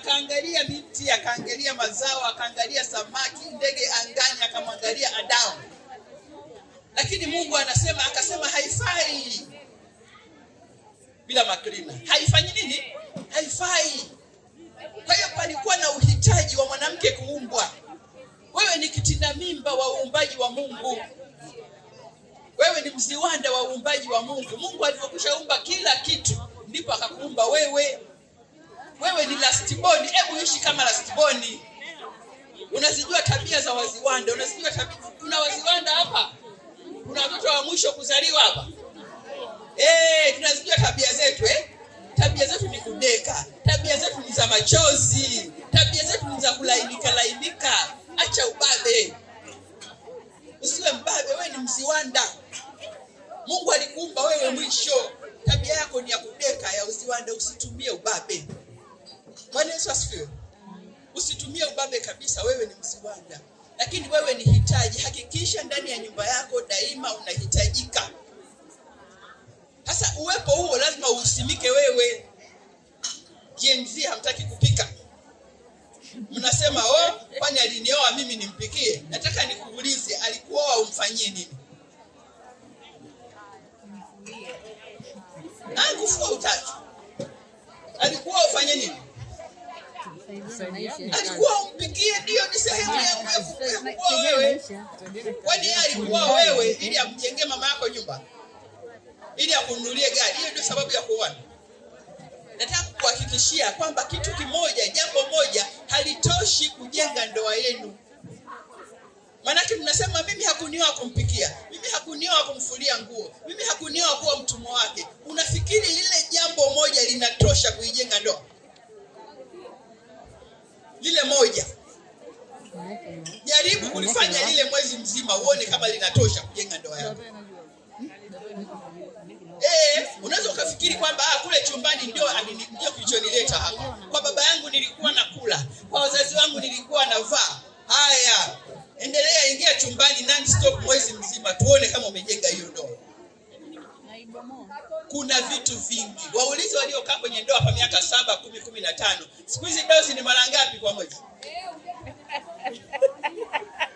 Akaangalia miti, akaangalia mazao, akaangalia samaki, ndege angani, akamwangalia Adamu. Lakini Mungu akasema haifai. Bila maklina. Haifanyi nini? Haifai. Kwa hiyo palikuwa na uhitaji wa mwanamke kuumbwa. Wewe ni kitinda mimba wa uumbaji wa Mungu. Wewe ni mziwanda wa uumbaji wa Mungu. Mungu alipokushaumba kila kitu, ndipo akakuumba wewe. Wewe ni last born. Hebu ishi kama last born. Unazijua tabia za waziwanda. Unazijua tabia. Kuna waziwanda hapa. Kuna watoto wa mwisho kuzaliwa hapa. Tunazijua tabia zetu. Tabia zetu ni kudeka. Tabia zetu ni za machozi. Tabia zetu ni za kulainika. Acha ubabe. Usiwe mbabe, wewe ni mziwanda. Mungu alikuumba wewe mwisho. Tabia yako ni ya kudeka, ya uziwanda. Usitumie ubabe. Bwana Yesu asifiwe. Usitumie ubabe kabisa, wewe ni mziwanda. Lakini wewe ni hitaji. Hakikisha ndani ya nyumba yako daima unahitajika. Sasa uwepo huo lazima usimike wewe. Jenzi hamtaki kupika. Mnasema kwani alinioa mimi nimpikie? Nataka nikuulize, alikuoa umfanyie nini? Kufua utatu. Alikuwa ufanye nini? Alikuwa umpikie, ndio ni sehemu ya kuoa wewe. Kwani alikuwa wewe ili amjengee mama yako nyumba? Ili akununulie gari? Hiyo ndio sababu ya kuoa. Nataka kuhakikishia kwamba kitu kimoja, jambo moja halitoshi kujenga ndoa yenu. Maana mnasema mimi hakunioa kumpikia, mimi hakunioa kumfulia nguo, mimi hakunioa kuwa mtumwa wake. Unafikiri lile jambo moja linatosha kuijenga ndoa? Lile moja. Jaribu kulifanya lile mwezi mzima uone kama linatosha kujenga ndoa yako. Unaweza ukafikiri kwamba kule chumbani ndio kilichonileta hapa. Kwa baba yangu nilikuwa nakula, kwa wazazi wangu nilikuwa navaa. Haya, endelea, ingia chumbani non stop mwezi mzima, tuone kama umejenga hiyo ndoa. Kuna vitu vingi. Waulize waliokaa kwenye ndoa kwa miaka 7, 10, 15. Siku hizi dozi ni mara ngapi kwa mwezi?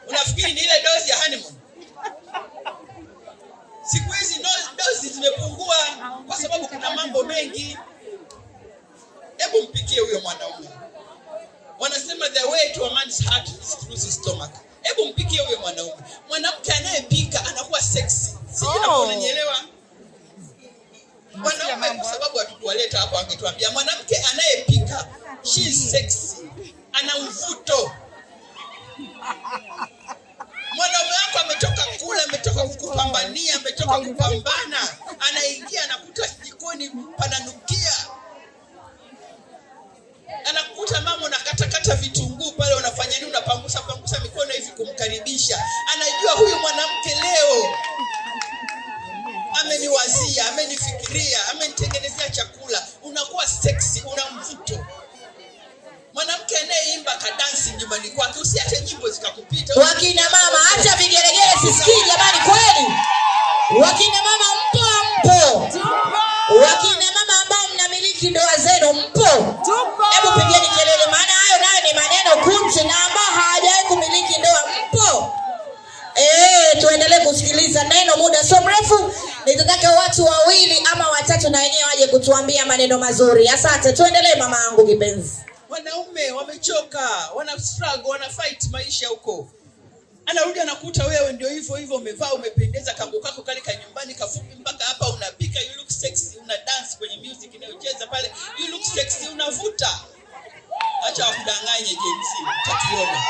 Unafikiri ni ile dozi ya honeymoon? Siku hizi dozi zimepungua kwa sababu kuna mambo mengi. Hebu mpikie huyo mwanaume. Wanasema the way to a man's heart is through his stomach. Hebu mpikie huyo mwanaume. Mwanamke anayepika anakuwa sexy. Sijui kama unanielewa. Mwanaume kwa sababu hatukuwaleta hapo angetuambia mwanamke anayepika she is sexy. Ana mvuto. Mwanaume wako ametoka kula, ametoka kukupambania, ametoka kupambana, anaingia anakuta jikoni pananukia. Anakuta mama unakatakata vitunguu pale, unafanya nini? Unapangusa mikono hivi kumkaribisha. Anajua huyu mwanamke leo ameniwazia, amenifikiria, amenitengenezea chakula. Unakuwa sexy, una mvuto. Mwanamke anayeimba kadansi nyumbani kwake, usiache nyimbo zikakupita. Wakina mama acha vigelegele sisikii jamani, kweli. Wakina mama mpo. Wakina mama ambao mnamiliki ndoa zenu mpo. Hebu pigeni kelele, maana hayo nayo ni maneno kunti, na ambao hawajawahi kumiliki ndoa mpo. Tuendelee kusikiliza neno muda so mrefu. Nitataka watu 2 ama 3 na wenyewe waje kutuambia maneno mazuri. Asante, tuendelee mama yangu kipenzi. Wanaume wamechoka, wana struggle, wana fight maisha huko. Anarudi anakuta wewe ndio hivyo umevaa, umependeza, kango kako kale ka nyumbani kafupi mpaka hapa, unapika, you look sexy, una dance kwenye music inayocheza pale, you look sexy, unavuta. Acha wakudanganye jinsi, tationa.